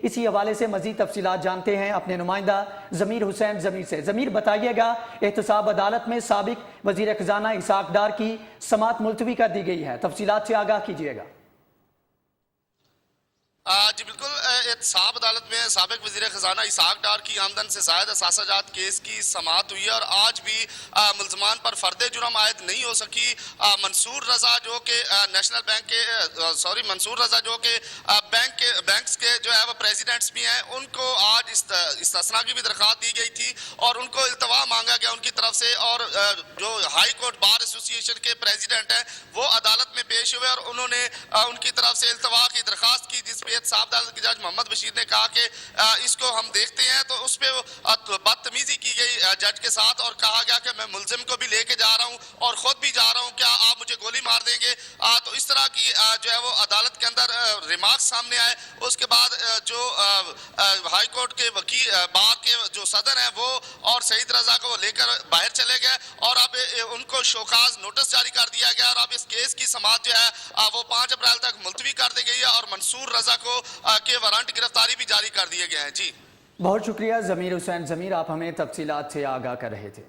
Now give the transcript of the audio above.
اسی حوالے سے مزید تفصیلات جانتے ہیں اپنے نمائندہ ضمیر حسین ضمیر سے۔ ضمیر بتائیے گا، احتساب عدالت میں سابق وزیر خزانہ اسحاق ڈار کی سماعت ملتوی کر دی گئی ہے، تفصیلات سے آگاہ کیجیے گا۔ جی بالکل، احتساب عدالت میں سابق وزیر خزانہ اسحاق ڈار کی آمدن سے زائد اثاثہ جات کیس کی سماعت ہوئی ہے اور آج بھی ملزمان پر فرد جرم عائد نہیں ہو سکی۔ منصور رضا جو کہ نیشنل بینک کے منصور رضا جو کہ بینکس کے جو ہے وہ پریزیڈنٹس بھی ہیں، ان کو آج استثناء کی بھی درخواست دی گئی تھی اور ان کو التوا مانگا گیا ان کی طرف سے، اور جو ہائی کورٹ بار ایسوسی ایشن کے پریزیڈنٹ ہیں وہ عدالت میں پیش ہوئے اور انہوں نے ان کی طرف سے التوا کی درخواست کی، جس پہ احتساب عدالت کے جج محمد بشیر نے کہا کہ اس کو ہم دیکھتے ہیں، تو اس پہ بدتمیزی کی گئی جج کے ساتھ اور کہا گیا کہ میں ملزم کو بھی لے کے جا رہا ہوں اور خود بھی جا رہا ہوں، کیا آپ مجھے گولی مار دیں گے؟ تو اس طرح کی جو ہے وہ عدالت کے اندر ریمارکس سامنے آئے۔ اس کے بعد جو ہائی کورٹ کے وکیل بار کے جو صدر ہیں وہ اور سعید رضا کو لے کر باہر چلے گئے اور اب ان کو شوکاز نوٹس جاری کر دیا گیا اور اب اس کیس کی سماعت جو ہے وہ 5 اپریل تک ملتوی کر دی گئی ہے اور منصور رضا کو کے وارنٹ گرفتاری بھی جاری کر دیے گئے ہیں۔ جی بہت شکریہ ضمیر حسین ضمیر، آپ ہمیں تفصیلات سے آگاہ کر رہے تھے۔